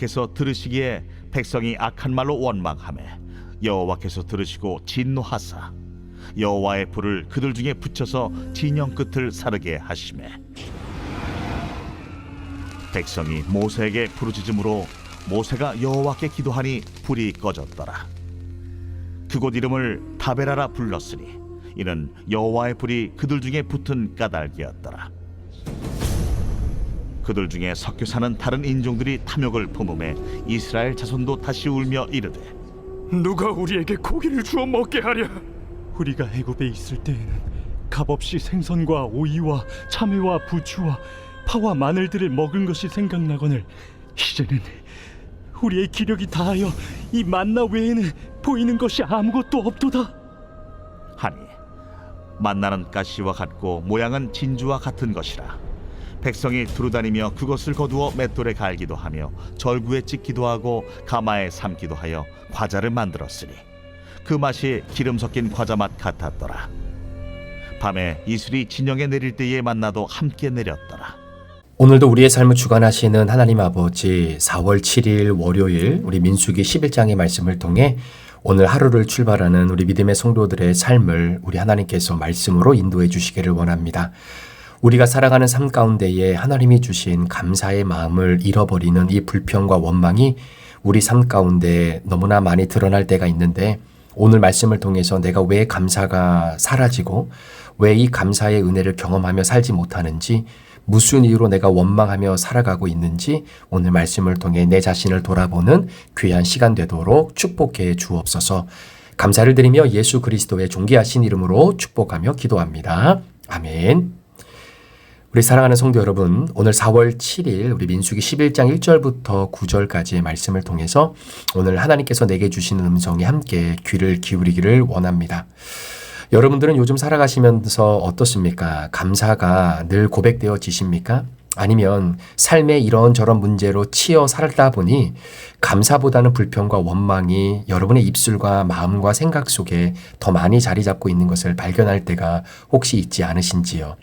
여호와께서 들으시기에 백성이 악한 말로 원망하매 여호와께서 들으시고 진노하사 여호와의 불을 그들 중에 붙여서 진영 끝을 사르게 하시매 백성이 모세에게 부르짖음으로 모세가 여호와께 기도하니 불이 꺼졌더라. 그곳 이름을 다베라라 불렀으니 이는 여호와의 불이 그들 중에 붙은 까닭이었더라. 그들 중에 섞여 사는 다른 인종들이 탐욕을 품음에 이스라엘 자손도 다시 울며 이르되 누가 우리에게 고기를 주어 먹게 하랴? 우리가 애굽에 있을 때에는 값없이 생선과 오이와 참외와 부추와 파와 마늘들을 먹은 것이 생각나거늘 이제는 우리의 기력이 다하여 이 만나 외에는 보이는 것이 아무것도 없도다. 하니 만나는 가시와 같고 모양은 진주와 같은 것이라. 백성이 두루다니며 그것을 거두어 맷돌에 갈기도 하며 절구에 찍기도 하고 가마에 삶기도 하여 과자를 만들었으니 그 맛이 기름 섞인 과자 맛 같았더라. 밤에 이슬이 진영에 내릴 때에 만나도 함께 내렸더라. 오늘도 우리의 삶을 주관하시는 하나님 아버지, 4월 7일 월요일 우리 민수기 11장의 말씀을 통해 오늘 하루를 출발하는 우리 믿음의 성도들의 삶을 우리 하나님께서 말씀으로 인도해 주시기를 원합니다. 우리가 살아가는 삶 가운데에 하나님이 주신 감사의 마음을 잃어버리는 이 불평과 원망이 우리 삶 가운데 너무나 많이 드러날 때가 있는데, 오늘 말씀을 통해서 내가 왜 감사가 사라지고 왜 이 감사의 은혜를 경험하며 살지 못하는지, 무슨 이유로 내가 원망하며 살아가고 있는지 오늘 말씀을 통해 내 자신을 돌아보는 귀한 시간 되도록 축복해 주옵소서. 감사를 드리며 예수 그리스도의 존귀하신 이름으로 축복하며 기도합니다. 아멘. 우리 사랑하는 성도 여러분, 오늘 4월 7일 우리 민수기 11장 1절부터 9절까지의 말씀을 통해서 오늘 하나님께서 내게 주시는 음성에 함께 귀를 기울이기를 원합니다. 여러분들은 요즘 살아가시면서 어떻습니까? 감사가 늘 고백되어지십니까? 아니면 삶의 이런저런 문제로 치여 살다 보니 감사보다는 불평과 원망이 여러분의 입술과 마음과 생각 속에 더 많이 자리 잡고 있는 것을 발견할 때가 혹시 있지 않으신지요?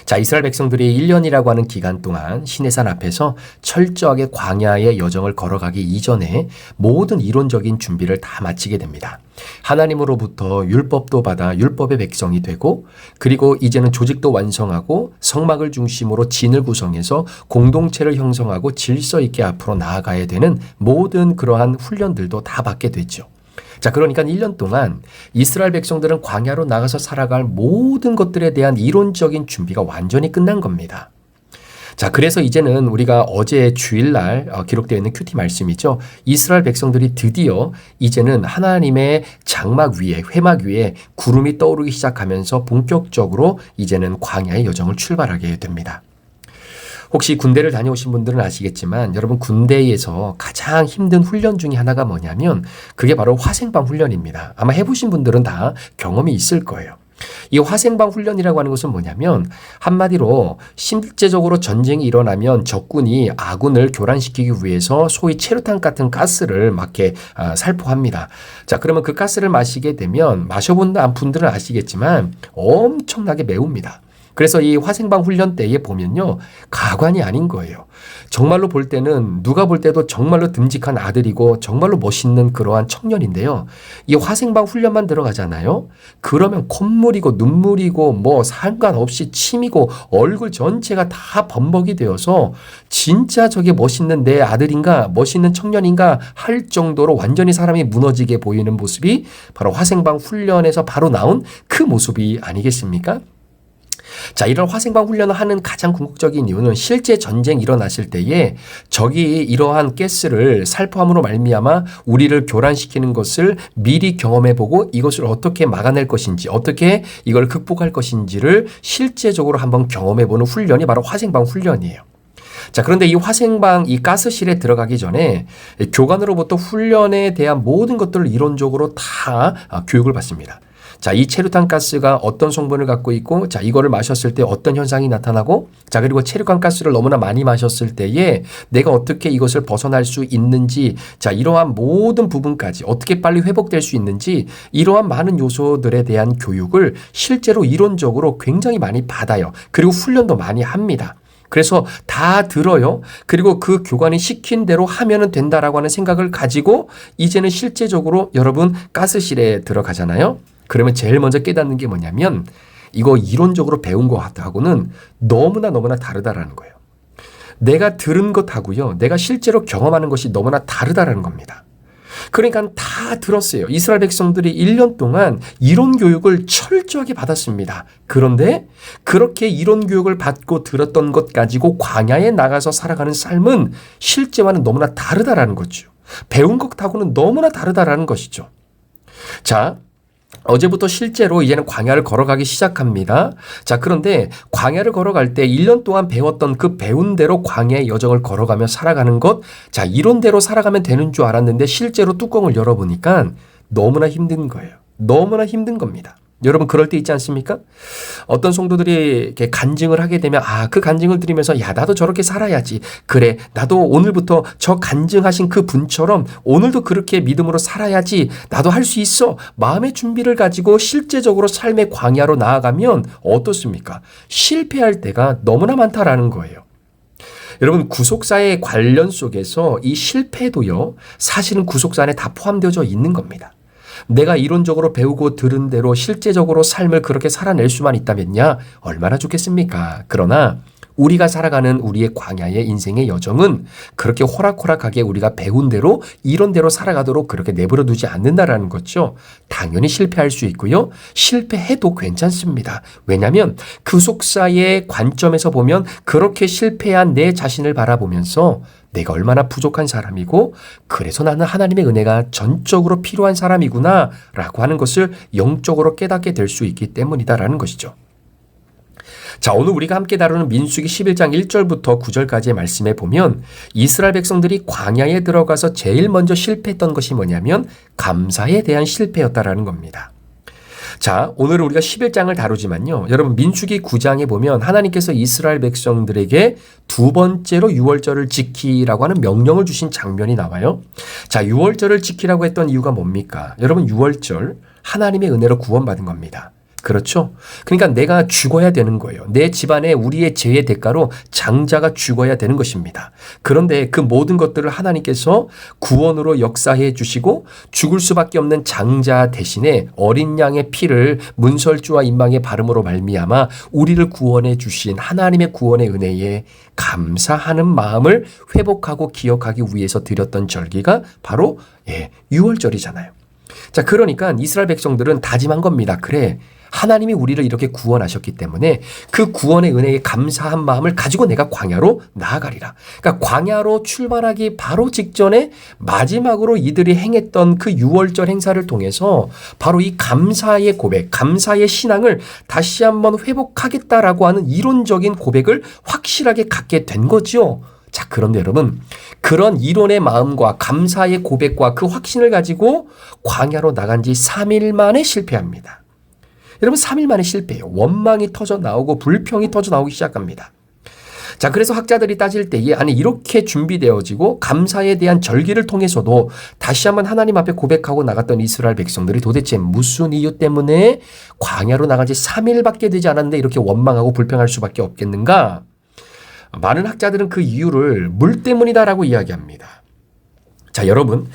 자, 이스라엘 백성들이 1년이라고 하는 기간 동안 시내산 앞에서 철저하게 광야의 여정을 걸어가기 이전에 모든 이론적인 준비를 다 마치게 됩니다. 하나님으로부터 율법도 받아 율법의 백성이 되고, 그리고 이제는 조직도 완성하고 성막을 중심으로 진을 구성해서 공동체를 형성하고 질서 있게 앞으로 나아가야 되는 모든 그러한 훈련들도 다 받게 되죠. 자, 그러니까 1년 동안 이스라엘 백성들은 광야로 나가서 살아갈 모든 것들에 대한 이론적인 준비가 완전히 끝난 겁니다. 자, 그래서 이제는 우리가 어제 주일날 기록되어 있는 큐티 말씀이죠. 이스라엘 백성들이 드디어 이제는 하나님의 장막 위에, 회막 위에 구름이 떠오르기 시작하면서 본격적으로 이제는 광야의 여정을 출발하게 됩니다. 혹시 군대를 다녀오신 분들은 아시겠지만 여러분, 군대에서 가장 힘든 훈련 중에 하나가 뭐냐면 그게 바로 화생방 훈련입니다. 아마 해보신 분들은 다 경험이 있을 거예요. 이 화생방 훈련이라고 하는 것은 뭐냐면 한마디로 실제적으로 전쟁이 일어나면 적군이 아군을 교란시키기 위해서 소위 체류탄 같은 가스를 막 이렇게 살포합니다. 자, 그러면 그 가스를 마시게 되면 마셔본 분들은 아시겠지만 엄청나게 매웁니다. 그래서 이 화생방 훈련 때에 보면요, 가관이 아닌 거예요. 정말로 볼 때는 누가 볼 때도 정말로 듬직한 아들이고 정말로 멋있는 그러한 청년인데요. 이 화생방 훈련만 들어가잖아요. 그러면 콧물이고 눈물이고 뭐 상관없이 침이고 얼굴 전체가 다 범벅이 되어서 진짜 저게 멋있는 내 아들인가, 멋있는 청년인가 할 정도로 완전히 사람이 무너지게 보이는 모습이 바로 화생방 훈련에서 바로 나온 그 모습이 아니겠습니까? 자, 이런 화생방 훈련을 하는 가장 궁극적인 이유는 실제 전쟁이 일어났을 때에 적이 이러한 가스를 살포함으로 말미암아 우리를 교란시키는 것을 미리 경험해보고 이것을 어떻게 막아낼 것인지, 어떻게 이걸 극복할 것인지를 실제적으로 한번 경험해보는 훈련이 바로 화생방 훈련이에요. 자, 그런데 이 화생방, 이 가스실에 들어가기 전에 교관으로부터 훈련에 대한 모든 것들을 이론적으로 다 교육을 받습니다. 자, 이 체류탄 가스가 어떤 성분을 갖고 있고, 자, 이거를 마셨을 때 어떤 현상이 나타나고, 자, 그리고 체류탄 가스를 너무나 많이 마셨을 때에 내가 어떻게 이것을 벗어날 수 있는지, 자, 이러한 모든 부분까지 어떻게 빨리 회복될 수 있는지, 이러한 많은 요소들에 대한 교육을 실제로 이론적으로 굉장히 많이 받아요. 그리고 훈련도 많이 합니다. 그래서 다 들어요. 그리고 그 교관이 시킨 대로 하면은 된다라고 하는 생각을 가지고 이제는 실제적으로 여러분 가스실에 들어가잖아요. 그러면 제일 먼저 깨닫는 게 뭐냐면 이거 이론적으로 배운 것하고는 너무나 다르다라는 거예요. 내가 들은 것하고요. 내가 실제로 경험하는 것이 너무나 다르다라는 겁니다. 그러니까 다 들었어요. 이스라엘 백성들이 1년 동안 이론 교육을 철저하게 받았습니다. 그런데 그렇게 이론 교육을 받고 들었던 것 가지고 광야에 나가서 살아가는 삶은 실제와는 너무나 다르다라는 거죠. 배운 것하고는 너무나 다르다라는 것이죠. 자, 어제부터 실제로 이제는 광야를 걸어가기 시작합니다. 자, 그런데 광야를 걸어갈 때 1년 동안 배웠던 그 배운 대로 광야의 여정을 걸어가며 살아가는 것, 자, 이론대로 살아가면 되는 줄 알았는데 실제로 뚜껑을 열어보니까 너무나 힘든 거예요. 너무나 힘든 겁니다. 여러분 그럴 때 있지 않습니까? 어떤 성도들이 이렇게 간증을 하게 되면 그 간증을 들으면서 나도 저렇게 살아야지. 그래 나도 오늘부터 저 간증하신 그 분처럼 오늘도 그렇게 믿음으로 살아야지. 나도 할 수 있어. 마음의 준비를 가지고 실제적으로 삶의 광야로 나아가면 어떻습니까? 실패할 때가 너무나 많다라는 거예요. 여러분 구속사의 관련 속에서 이 실패도요. 사실은 구속사 안에 다 포함되어져 있는 겁니다. 내가 이론적으로 배우고 들은 대로 실제적으로 삶을 그렇게 살아낼 수만 있다면야 얼마나 좋겠습니까? 그러나 우리가 살아가는 우리의 광야의 인생의 여정은 그렇게 호락호락하게 우리가 배운 대로 이론대로 살아가도록 그렇게 내버려 두지 않는다라는 거죠. 당연히 실패할 수 있고요. 실패해도 괜찮습니다. 왜냐하면 구속사의 관점에서 보면 그렇게 실패한 내 자신을 바라보면서 내가 얼마나 부족한 사람이고 그래서 나는 하나님의 은혜가 전적으로 필요한 사람이구나 라고 하는 것을 영적으로 깨닫게 될 수 있기 때문이다라는 것이죠. 자, 오늘 우리가 함께 다루는 민수기 11장 1절부터 9절까지의 말씀에 보면 이스라엘 백성들이 광야에 들어가서 제일 먼저 실패했던 것이 뭐냐면 감사에 대한 실패였다라는 겁니다. 자, 오늘은 우리가 11장을 다루지만요. 여러분 민수기 9장에 보면 하나님께서 이스라엘 백성들에게 두 번째로 유월절을 지키라고 하는 명령을 주신 장면이 나와요. 자, 유월절을 지키라고 했던 이유가 뭡니까? 여러분 유월절 하나님의 은혜로 구원받은 겁니다. 그렇죠? 그러니까 내가 죽어야 되는 거예요. 내 집안에 우리의 죄의 대가로 장자가 죽어야 되는 것입니다. 그런데 그 모든 것들을 하나님께서 구원으로 역사해 주시고 죽을 수밖에 없는 장자 대신에 어린 양의 피를 문설주와 인망의 바름으로 말미암아 우리를 구원해 주신 하나님의 구원의 은혜에 감사하는 마음을 회복하고 기억하기 위해서 드렸던 절기가 바로 유월절이잖아요. 자, 그러니까 이스라엘 백성들은 다짐한 겁니다. 그래. 하나님이 우리를 이렇게 구원하셨기 때문에 그 구원의 은혜에 감사한 마음을 가지고 내가 광야로 나아가리라. 그러니까 광야로 출발하기 바로 직전에 마지막으로 이들이 행했던 그 유월절 행사를 통해서 바로 이 감사의 고백, 감사의 신앙을 다시 한번 회복하겠다라고 하는 이론적인 고백을 확실하게 갖게 된 거죠. 자, 그런데 여러분 그런 이론의 마음과 감사의 고백과 그 확신을 가지고 광야로 나간 지 3일 만에 실패합니다. 여러분 3일 만에 실패해요. 원망이 터져 나오고 불평이 터져 나오기 시작합니다. 자, 그래서 학자들이 따질 때에 아니 이렇게 준비되어지고 감사에 대한 절기를 통해서도 다시 한번 하나님 앞에 고백하고 나갔던 이스라엘 백성들이 도대체 무슨 이유 때문에 광야로 나간 지 3일밖에 되지 않았는데 이렇게 원망하고 불평할 수밖에 없겠는가? 많은 학자들은 그 이유를 물 때문이다라고 이야기합니다. 자, 여러분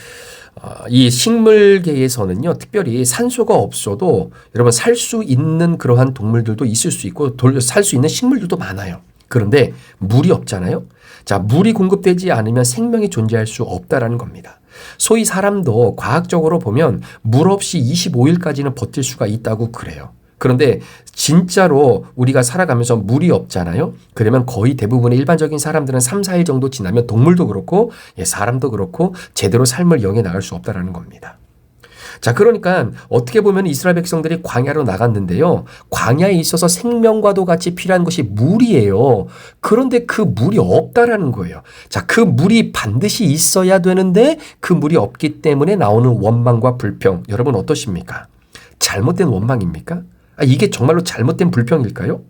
이 식물계에서는요, 특별히 산소가 없어도 여러분 살 수 있는 그러한 동물들도 있을 수 있고 살 수 있는 식물들도 많아요. 그런데 물이 없잖아요. 자, 물이 공급되지 않으면 생명이 존재할 수 없다라는 겁니다. 소위 사람도 과학적으로 보면 물 없이 25일까지는 버틸 수가 있다고 그래요. 그런데 진짜로 우리가 살아가면서 물이 없잖아요. 그러면 거의 대부분의 일반적인 사람들은 3, 4일 정도 지나면 동물도 그렇고 사람도 그렇고 제대로 삶을 영해 나갈 수 없다라는 겁니다. 자, 그러니까 어떻게 보면 이스라엘 백성들이 광야로 나갔는데요. 광야에 있어서 생명과도 같이 필요한 것이 물이에요. 그런데 그 물이 없다라는 거예요. 자, 그 물이 반드시 있어야 되는데 그 물이 없기 때문에 나오는 원망과 불평. 여러분 어떠십니까? 잘못된 원망입니까? 이게 정말로 잘못된 불평일까요?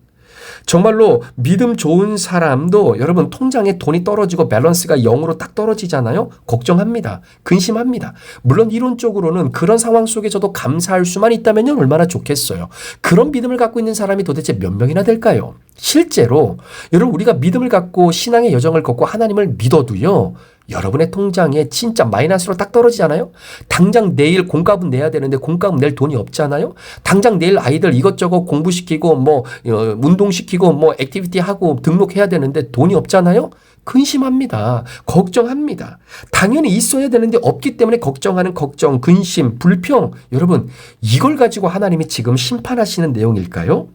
정말로 믿음 좋은 사람도 여러분 통장에 돈이 떨어지고 밸런스가 0으로 딱 떨어지잖아요. 걱정합니다. 근심합니다. 물론 이론적으로는 그런 상황 속에서도 감사할 수만 있다면 얼마나 좋겠어요. 그런 믿음을 갖고 있는 사람이 도대체 몇 명이나 될까요? 실제로 여러분 우리가 믿음을 갖고 신앙의 여정을 걷고 하나님을 믿어도요. 여러분의 통장에 진짜 마이너스로 딱 떨어지잖아요. 당장 내일 공과금 내야 되는데 공과금 낼 돈이 없잖아요. 당장 내일 아이들 이것저것 공부시키고 뭐 운동시키고 뭐 액티비티 하고 등록해야 되는데 돈이 없잖아요. 근심합니다. 걱정합니다. 당연히 있어야 되는데 없기 때문에 걱정하는 걱정, 근심, 불평. 여러분 이걸 가지고 하나님이 지금 심판하시는 내용일까요?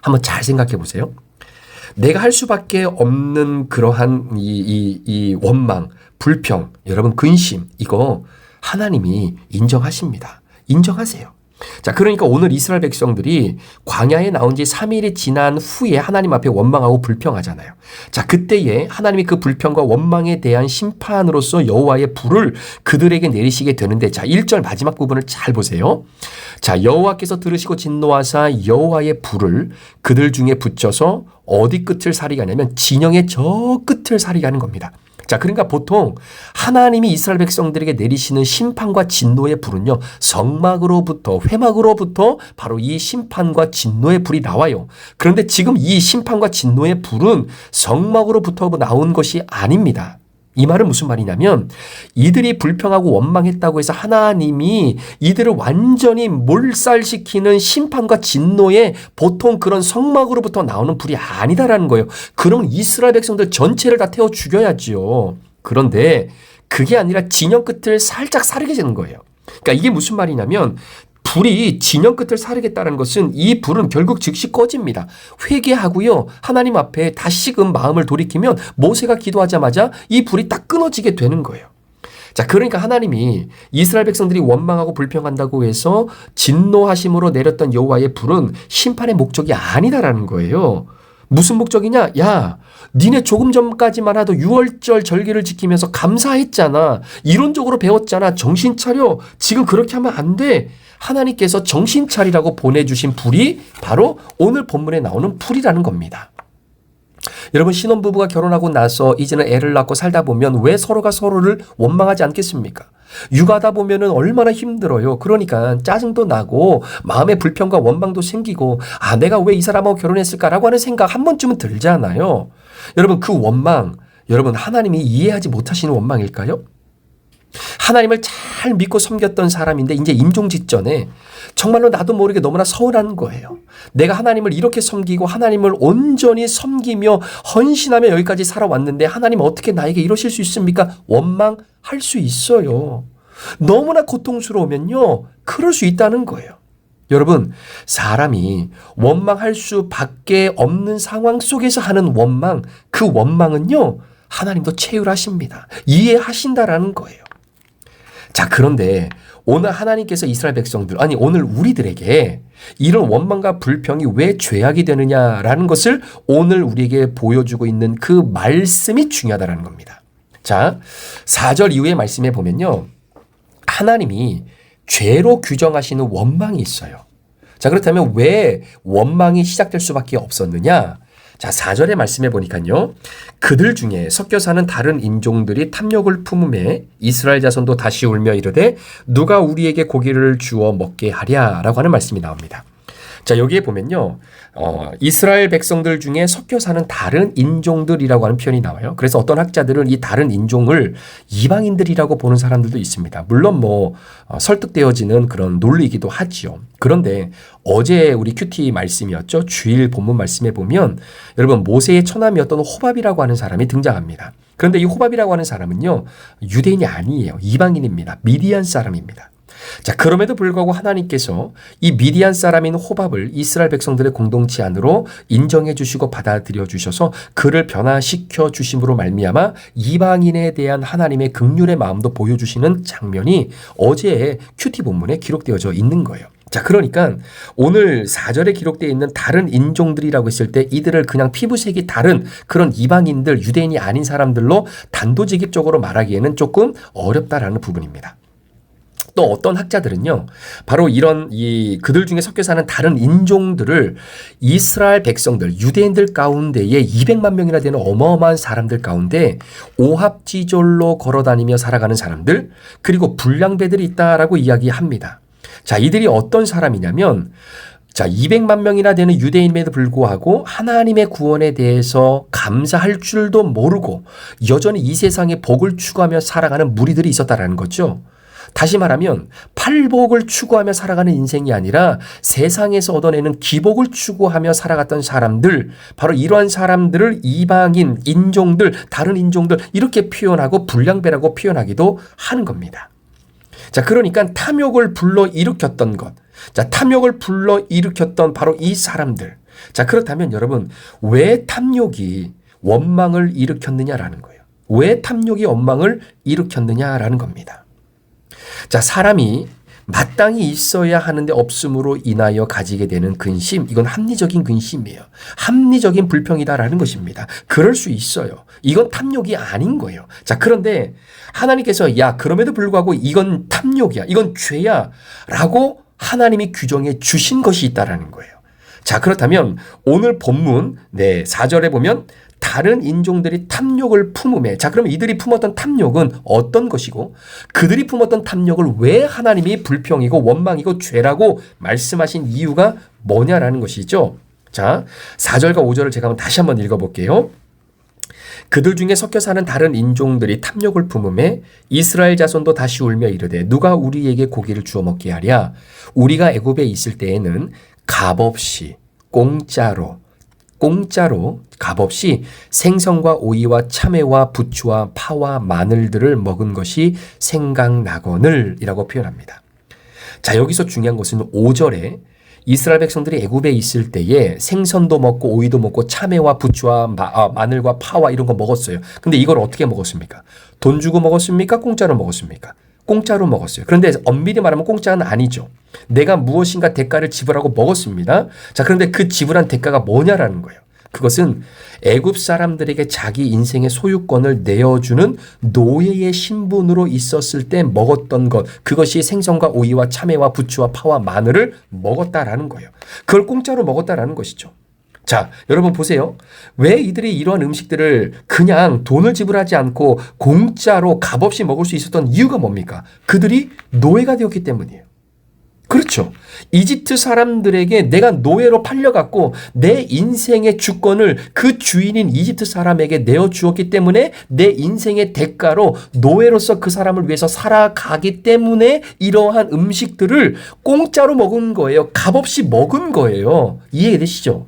한번 잘 생각해 보세요. 내가 할 수밖에 없는 그러한 이 원망, 불평, 여러분 근심 이거 하나님이 인정하십니다. 인정하세요. 자, 그러니까 오늘 이스라엘 백성들이 광야에 나온 지 3일이 지난 후에 하나님 앞에 원망하고 불평하잖아요. 자, 그때에 하나님이 그 불평과 원망에 대한 심판으로서 여호와의 불을 그들에게 내리시게 되는데 자, 1절 마지막 부분을 잘 보세요. 자, 여호와께서 들으시고 진노하사 여호와의 불을 그들 중에 붙여서 어디 끝을 사리게 하냐면 진영의 저 끝을 사리게 하는 겁니다. 자, 그러니까 보통 하나님이 이스라엘 백성들에게 내리시는 심판과 진노의 불은요, 성막으로부터, 회막으로부터 바로 이 심판과 진노의 불이 나와요. 그런데 지금 이 심판과 진노의 불은 성막으로부터 나온 것이 아닙니다. 이 말은 무슨 말이냐면 이들이 불평하고 원망했다고 해서 하나님이 이들을 완전히 몰살시키는 심판과 진노의 보통 그런 성막으로부터 나오는 불이 아니다라는 거예요. 그러면 이스라엘 백성들 전체를 다 태워 죽여야지요. 그런데 그게 아니라 진영 끝을 살짝 사르게 되는 거예요. 그러니까 이게 무슨 말이냐면 불이 진영 끝을 사르겠다는 것은 이 불은 결국 즉시 꺼집니다. 회개하고요. 하나님 앞에 다시금 마음을 돌이키면 모세가 기도하자마자 이 불이 딱 끊어지게 되는 거예요. 자, 그러니까 하나님이 이스라엘 백성들이 원망하고 불평한다고 해서 진노하심으로 내렸던 여호와의 불은 심판의 목적이 아니다라는 거예요. 무슨 목적이냐? 야, 니네 조금 전까지만 해도 6월절 절기를 지키면서 감사했잖아. 이론적으로 배웠잖아. 정신 차려. 지금 그렇게 하면 안 돼. 하나님께서 정신 차리라고 보내주신 불이 바로 오늘 본문에 나오는 불이라는 겁니다. 여러분 신혼부부가 결혼하고 나서 이제는 애를 낳고 살다 보면 왜 서로가 서로를 원망하지 않겠습니까? 육아하다 보면은 얼마나 힘들어요. 그러니까 짜증도 나고 마음의 불평과 원망도 생기고 아 내가 왜 이 사람하고 결혼했을까라고 하는 생각 한 번쯤은 들잖아요. 여러분 그 원망 여러분 하나님이 이해하지 못하시는 원망일까요? 하나님을 잘 믿고 섬겼던 사람인데 이제 임종 직전에 정말로 나도 모르게 너무나 서운한 거예요. 내가 하나님을 이렇게 섬기고 하나님을 온전히 섬기며 헌신하며 여기까지 살아왔는데 하나님 어떻게 나에게 이러실 수 있습니까? 원망할 수 있어요. 너무나 고통스러우면요. 그럴 수 있다는 거예요. 여러분 사람이 원망할 수밖에 없는 상황 속에서 하는 원망 그 원망은요. 하나님도 체휼하십니다. 이해하신다라는 거예요. 자, 그런데 오늘 하나님께서 이스라엘 백성들, 아니 오늘 우리들에게 이런 원망과 불평이 왜 죄악이 되느냐라는 것을 오늘 우리에게 보여주고 있는 그 말씀이 중요하다는 겁니다. 자, 4절 이후의 말씀에 보면요. 하나님이 죄로 규정하시는 원망이 있어요. 자, 그렇다면 왜 원망이 시작될 수밖에 없었느냐? 자, 4절의 말씀해 보니까요. 그들 중에 섞여 사는 다른 인종들이 탐욕을 품음에 이스라엘 자손도 다시 울며 이르되 누가 우리에게 고기를 주어 먹게 하랴라고 하는 말씀이 나옵니다. 자, 여기에 보면요. 이스라엘 백성들 중에 섞여 사는 다른 인종들이라고 하는 표현이 나와요. 그래서 어떤 학자들은 이 다른 인종을 이방인들이라고 보는 사람들도 있습니다. 물론 설득되어지는 그런 논리이기도 하지요. 그런데 어제 우리 큐티 말씀이었죠. 주일 본문 말씀에 보면 여러분 모세의 처남이었던 호밥이라고 하는 사람이 등장합니다. 그런데 이 호밥이라고 하는 사람은요. 유대인이 아니에요. 이방인입니다. 미디안 사람입니다. 자, 그럼에도 불구하고 하나님께서 이 미디안 사람인 호밥을 이스라엘 백성들의 공동체 안으로 인정해 주시고 받아들여 주셔서 그를 변화시켜 주심으로 말미암아 이방인에 대한 하나님의 긍휼의 마음도 보여주시는 장면이 어제의 큐티 본문에 기록되어져 있는 거예요. 자, 그러니까 오늘 4절에 기록되어 있는 다른 인종들이라고 했을 때 이들을 그냥 피부색이 다른 그런 이방인들, 유대인이 아닌 사람들로 단도직입적으로 말하기에는 조금 어렵다라는 부분입니다. 또 어떤 학자들은요, 바로 이런 그들 중에 섞여 사는 다른 인종들을 이스라엘 백성들, 유대인들 가운데에 200만 명이나 되는 어마어마한 사람들 가운데 오합지졸로 걸어다니며 살아가는 사람들, 그리고 불량배들이 있다라고 이야기합니다. 자, 이들이 어떤 사람이냐면, 자, 200만 명이나 되는 유대인임에도 불구하고 하나님의 구원에 대해서 감사할 줄도 모르고 여전히 이 세상의 복을 추구하며 살아가는 무리들이 있었다라는 거죠. 다시 말하면 팔복을 추구하며 살아가는 인생이 아니라 세상에서 얻어내는 기복을 추구하며 살아갔던 사람들, 바로 이러한 사람들을 이방인, 인종들, 다른 인종들 이렇게 표현하고 불량배라고 표현하기도 하는 겁니다. 자, 그러니까 탐욕을 불러일으켰던 것, 자, 탐욕을 불러일으켰던 바로 이 사람들. 자, 그렇다면 여러분, 왜 탐욕이 원망을 일으켰느냐라는 거예요. 왜 탐욕이 원망을 일으켰느냐라는 겁니다. 자, 사람이 마땅히 있어야 하는데 없음으로 인하여 가지게 되는 근심, 이건 합리적인 근심이에요. 합리적인 불평이다라는 것입니다. 그럴 수 있어요. 이건 탐욕이 아닌 거예요. 자, 그런데 하나님께서 야, 그럼에도 불구하고 이건 탐욕이야, 이건 죄야 라고 하나님이 규정해 주신 것이 있다라는 거예요. 자, 그렇다면 오늘 본문 4절에 보면 다른 인종들이 탐욕을 품음에, 자, 그러면 이들이 품었던 탐욕은 어떤 것이고 그들이 품었던 탐욕을 왜 하나님이 불평이고 원망이고 죄라고 말씀하신 이유가 뭐냐라는 것이죠. 자, 4절과 5절을 제가 다시 한번 읽어볼게요. 그들 중에 섞여 사는 다른 인종들이 탐욕을 품음에 이스라엘 자손도 다시 울며 이르되 누가 우리에게 고기를 주워 먹게 하랴. 우리가 애굽에 있을 때에는 값없이 공짜로 값없이 생선과 오이와 참외와 부추와 파와 마늘들을 먹은 것이 생각나거늘 이라고 표현합니다. 자, 여기서 중요한 것은 5절에 이스라엘 백성들이 애굽에 있을 때에 생선도 먹고 오이도 먹고 참외와 부추와 마늘과 파와 이런 거 먹었어요. 근데 이걸 어떻게 먹었습니까? 돈 주고 먹었습니까? 공짜로 먹었습니까? 공짜로 먹었어요. 그런데 엄밀히 말하면 공짜는 아니죠. 내가 무엇인가 대가를 지불하고 먹었습니다. 자, 그런데 그 지불한 대가가 뭐냐라는 거예요. 그것은 애굽 사람들에게 자기 인생의 소유권을 내어주는 노예의 신분으로 있었을 때 먹었던 것, 그것이 생선과 오이와 참외와 부추와 파와 마늘을 먹었다라는 거예요. 그걸 공짜로 먹었다라는 것이죠. 자, 여러분 보세요. 왜 이들이 이러한 음식들을 그냥 돈을 지불하지 않고 공짜로 값없이 먹을 수 있었던 이유가 뭡니까? 그들이 노예가 되었기 때문이에요. 그렇죠. 이집트 사람들에게 내가 노예로 팔려갖고 내 인생의 주권을 그 주인인 이집트 사람에게 내어주었기 때문에 내 인생의 대가로 노예로서 그 사람을 위해서 살아가기 때문에 이러한 음식들을 공짜로 먹은 거예요. 값없이 먹은 거예요. 이해되시죠?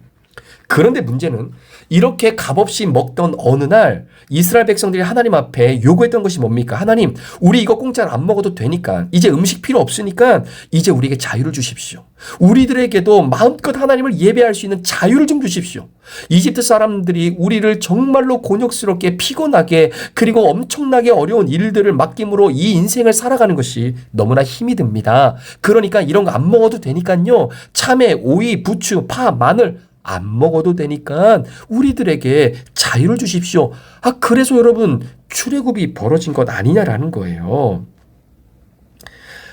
그런데 문제는 이렇게 값없이 먹던 어느 날 이스라엘 백성들이 하나님 앞에 요구했던 것이 뭡니까? 하나님, 우리 이거 공짜로 안 먹어도 되니까 이제 음식 필요 없으니까 이제 우리에게 자유를 주십시오. 우리들에게도 마음껏 하나님을 예배할 수 있는 자유를 좀 주십시오. 이집트 사람들이 우리를 정말로 곤욕스럽게 피곤하게 그리고 엄청나게 어려운 일들을 맡김으로 이 인생을 살아가는 것이 너무나 힘이 듭니다. 그러니까 이런 거 안 먹어도 되니까요. 참외, 오이, 부추, 파, 마늘 안 먹어도 되니까 우리들에게 자유를 주십시오. 그래서 여러분 출애굽이 벌어진 것 아니냐라는 거예요.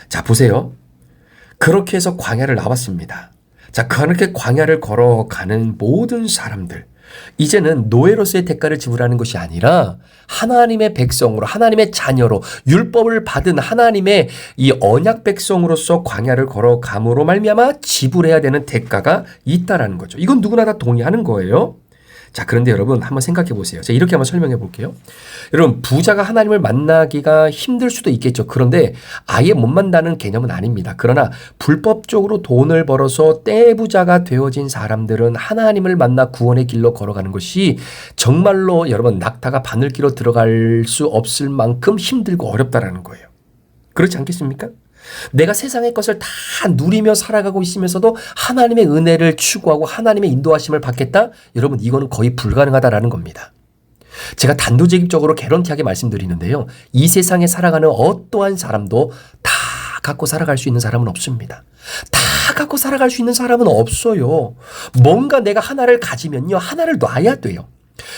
자, 보세요. 그렇게 해서 광야를 나왔습니다. 자, 그렇게 광야를 걸어가는 모든 사람들, 이제는 노예로서의 대가를 지불하는 것이 아니라 하나님의 백성으로, 하나님의 자녀로, 율법을 받은 하나님의 이 언약 백성으로서 광야를 걸어감으로 말미암아 지불해야 되는 대가가 있다라는 거죠. 이건 누구나 다 동의하는 거예요. 자, 그런데 여러분 한번 생각해 보세요. 제가 이렇게 한번 설명해 볼게요. 여러분, 부자가 하나님을 만나기가 힘들 수도 있겠죠. 그런데 아예 못 만나는 개념은 아닙니다. 그러나 불법적으로 돈을 벌어서 떼부자가 되어진 사람들은 하나님을 만나 구원의 길로 걸어가는 것이 정말로 여러분 낙타가 바늘기로 들어갈 수 없을 만큼 힘들고 어렵다라는 거예요. 그렇지 않겠습니까? 내가 세상의 것을 다 누리며 살아가고 있으면서도 하나님의 은혜를 추구하고 하나님의 인도하심을 받겠다? 여러분, 이거는 거의 불가능하다라는 겁니다. 제가 단도직입적으로 개런티하게 말씀드리는데요. 이 세상에 살아가는 어떠한 사람도 다 갖고 살아갈 수 있는 사람은 없습니다. 다 갖고 살아갈 수 있는 사람은 없어요. 뭔가 내가 하나를 가지면요, 하나를 놔야 돼요.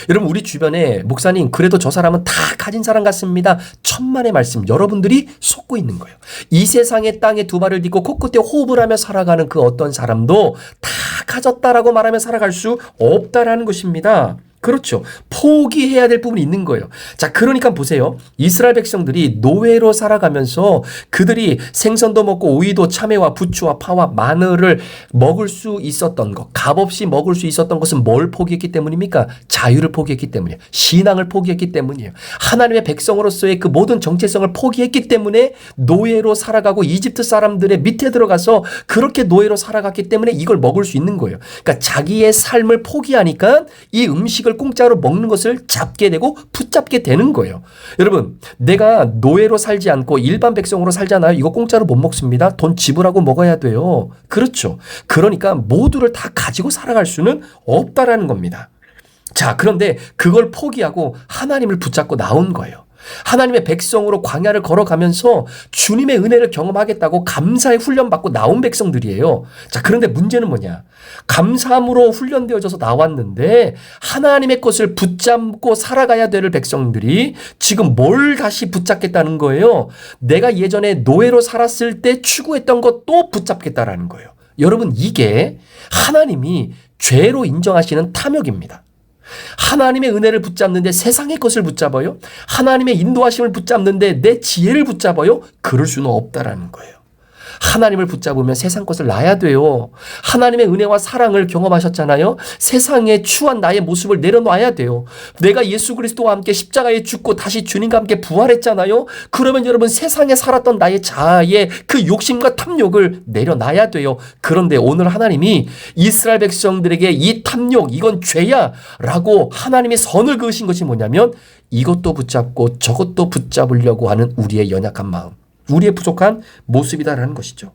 여러분 우리 주변에 목사님 그래도 저 사람은 다 가진 사람 같습니다. 천만의 말씀 여러분들이 속고 있는 거예요. 이 세상의 땅에 두 발을 딛고 코끝에 호흡을 하며 살아가는 그 어떤 사람도 다 가졌다라고 말하며 살아갈 수 없다라는 것입니다. 그렇죠. 포기해야 될 부분이 있는 거예요. 자, 그러니까 보세요. 이스라엘 백성들이 노예로 살아가면서 그들이 생선도 먹고 오이도 참외와 부추와 파와 마늘을 먹을 수 있었던 것, 값없이 먹을 수 있었던 것은 뭘 포기했기 때문입니까? 자유를 포기했기 때문이에요. 신앙을 포기했기 때문이에요. 하나님의 백성으로서의 그 모든 정체성을 포기했기 때문에 노예로 살아가고 이집트 사람들의 밑에 들어가서 그렇게 노예로 살아갔기 때문에 이걸 먹을 수 있는 거예요. 그러니까 자기의 삶을 포기하니까 이 음식을 공짜로 먹는 것을 잡게 되고 붙잡게 되는 거예요. 여러분, 내가 노예로 살지 않고 일반 백성으로 살잖아요. 이거 공짜로 못 먹습니다. 돈 지불하고 먹어야 돼요. 그렇죠. 그러니까 모두를 다 가지고 살아갈 수는 없다라는 겁니다. 자, 그런데 그걸 포기하고 하나님을 붙잡고 나온 거예요. 하나님의 백성으로 광야를 걸어가면서 주님의 은혜를 경험하겠다고 감사의 훈련받고 나온 백성들이에요. 자, 그런데 문제는 뭐냐? 감사함으로 훈련되어져서 나왔는데 하나님의 것을 붙잡고 살아가야 될 백성들이 지금 뭘 다시 붙잡겠다는 거예요? 내가 예전에 노예로 살았을 때 추구했던 것도 붙잡겠다라는 거예요. 여러분, 이게 하나님이 죄로 인정하시는 탐욕입니다. 하나님의 은혜를 붙잡는데 세상의 것을 붙잡아요? 하나님의 인도하심을 붙잡는데 내 지혜를 붙잡아요? 그럴 수는 없다라는 거예요. 하나님을 붙잡으면 세상 것을 놔야 돼요. 하나님의 은혜와 사랑을 경험하셨잖아요. 세상에 추한 나의 모습을 내려놔야 돼요. 내가 예수 그리스도와 함께 십자가에 죽고 다시 주님과 함께 부활했잖아요. 그러면 여러분 세상에 살았던 나의 자아의 그 욕심과 탐욕을 내려놔야 돼요. 그런데 오늘 하나님이 이스라엘 백성들에게 이 탐욕 이건 죄야 라고 하나님이 선을 그으신 것이 뭐냐면 이것도 붙잡고 저것도 붙잡으려고 하는 우리의 연약한 마음, 우리의 부족한 모습이다라는 것이죠.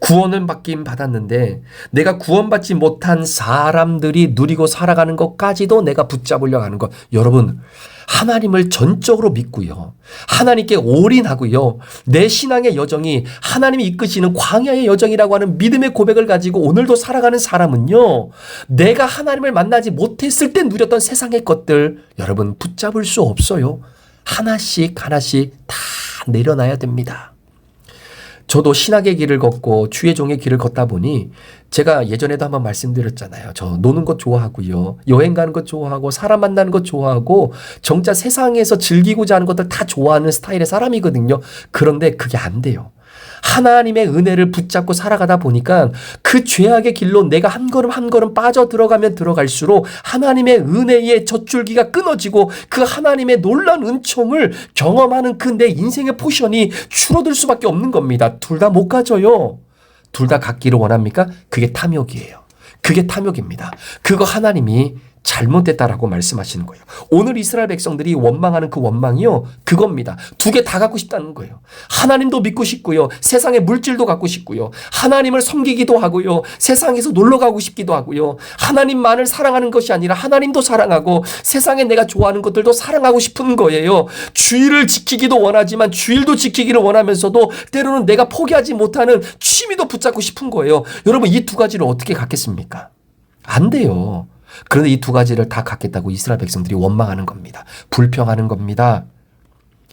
구원을 받긴 받았는데 내가 구원받지 못한 사람들이 누리고 살아가는 것까지도 내가 붙잡으려고 하는 것. 여러분, 하나님을 전적으로 믿고요. 하나님께 올인하고요. 내 신앙의 여정이 하나님이 이끄시는 광야의 여정이라고 하는 믿음의 고백을 가지고 오늘도 살아가는 사람은요. 내가 하나님을 만나지 못했을 때 누렸던 세상의 것들 여러분 붙잡을 수 없어요. 하나씩 하나씩 다 내려놔야 됩니다. 저도 신학의 길을 걷고 주의 종의 길을 걷다 보니 제가 예전에도 한번 말씀드렸잖아요. 저 노는 것 좋아하고요. 여행 가는 것 좋아하고 사람 만나는 것 좋아하고 정작 세상에서 즐기고자 하는 것들 다 좋아하는 스타일의 사람이거든요. 그런데 그게 안 돼요. 하나님의 은혜를 붙잡고 살아가다 보니까 그 죄악의 길로 내가 한 걸음 한 걸음 빠져 들어가면 들어갈수록 하나님의 은혜의 젖줄기가 끊어지고 그 하나님의 놀라운 은총을 경험하는 그 내 인생의 포션이 줄어들 수밖에 없는 겁니다. 둘 다 못 가져요. 둘 다 갖기를 원합니까? 그게 탐욕이에요. 그게 탐욕입니다. 그거 하나님이 잘못됐다라고 말씀하시는 거예요. 오늘 이스라엘 백성들이 원망하는 그 원망이요. 그겁니다. 두 개 다 갖고 싶다는 거예요. 하나님도 믿고 싶고요. 세상의 물질도 갖고 싶고요. 하나님을 섬기기도 하고요. 세상에서 놀러 가고 싶기도 하고요. 하나님만을 사랑하는 것이 아니라 하나님도 사랑하고 세상에 내가 좋아하는 것들도 사랑하고 싶은 거예요. 주일을 지키기도 원하지만 주일도 지키기를 원하면서도 때로는 내가 포기하지 못하는 취미도 붙잡고 싶은 거예요. 여러분 이 두 가지를 어떻게 갖겠습니까? 안 돼요. 그런데 이 두 가지를 다 갖겠다고 이스라엘 백성들이 원망하는 겁니다. 불평하는 겁니다.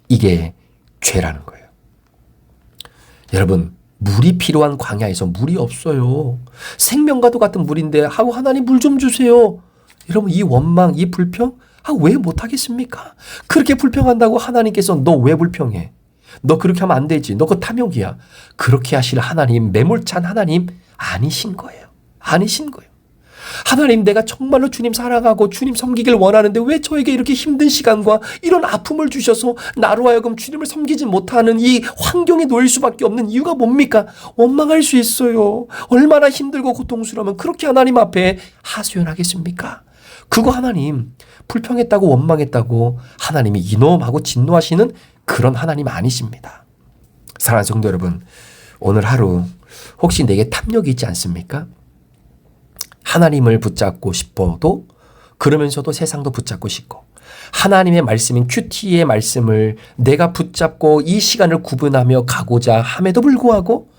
이게 죄라는 거예요. 여러분, 물이 필요한 광야에서 물이 없어요. 생명과도 같은 물인데 하고 하나님 물 좀 주세요. 여러분 이 원망, 이 불평 왜 못하겠습니까? 그렇게 불평한다고 하나님께서 너 왜 불평해? 너 그렇게 하면 안 되지. 너 그거 탐욕이야. 그렇게 하실 하나님, 매몰찬 하나님 아니신 거예요. 아니신 거예요. 하나님 내가 정말로 주님 사랑하고 주님 섬기길 원하는데 왜 저에게 이렇게 힘든 시간과 이런 아픔을 주셔서 나로 하여금 주님을 섬기지 못하는 이 환경에 놓일 수밖에 없는 이유가 뭡니까? 원망할 수 있어요. 얼마나 힘들고 고통스러우면 그렇게 하나님 앞에 하소연하겠습니까? 그거 하나님 불평했다고 원망했다고 하나님이 이놈하고 진노하시는 그런 하나님 아니십니다. 사랑하는 성도 여러분, 오늘 하루 혹시 내게 탐욕이 있지 않습니까? 하나님을 붙잡고 싶어도 그러면서도 세상도 붙잡고 싶고 하나님의 말씀인 큐티의 말씀을 내가 붙잡고 이 시간을 구분하며 가고자 함에도 불구하고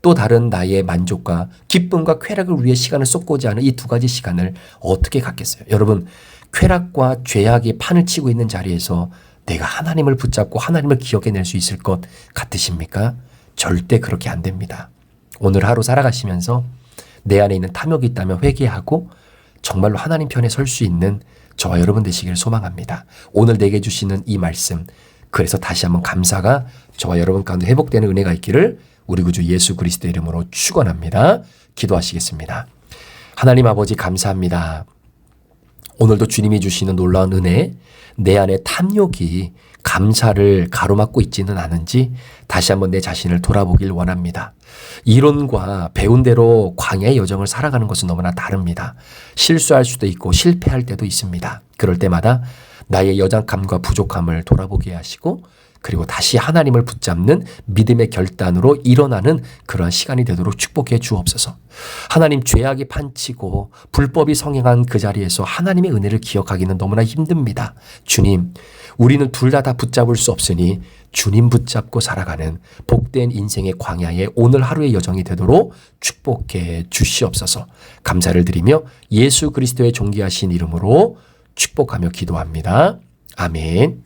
또 다른 나의 만족과 기쁨과 쾌락을 위해 시간을 쏟고자 하는 이 두 가지 시간을 어떻게 갖겠어요? 여러분, 쾌락과 죄악이 판을 치고 있는 자리에서 내가 하나님을 붙잡고 하나님을 기억해낼 수 있을 것 같으십니까? 절대 그렇게 안 됩니다. 오늘 하루 살아가시면서 내 안에 있는 탐욕이 있다면 회개하고 정말로 하나님 편에 설 수 있는 저와 여러분 되시기를 소망합니다. 오늘 내게 주시는 이 말씀, 그래서 다시 한번 감사가 저와 여러분 가운데 회복되는 은혜가 있기를 우리 구주 예수 그리스도의 이름으로 축원합니다. 기도하시겠습니다. 하나님 아버지 감사합니다. 오늘도 주님이 주시는 놀라운 은혜, 내 안에 탐욕이 감사를 가로막고 있지는 않은지 다시 한번 내 자신을 돌아보길 원합니다. 이론과 배운 대로 광야의 여정을 살아가는 것은 너무나 다릅니다. 실수할 수도 있고 실패할 때도 있습니다. 그럴 때마다 나의 여장감과 부족함을 돌아보게 하시고 그리고 다시 하나님을 붙잡는 믿음의 결단으로 일어나는 그러한 시간이 되도록 축복해 주옵소서. 하나님, 죄악이 판치고 불법이 성행한 그 자리에서 하나님의 은혜를 기억하기는 너무나 힘듭니다. 주님, 우리는 둘 다 붙잡을 수 없으니 주님 붙잡고 살아가는 복된 인생의 광야에 오늘 하루의 여정이 되도록 축복해 주시옵소서. 감사를 드리며 예수 그리스도의 존귀하신 이름으로 축복하며 기도합니다. 아멘.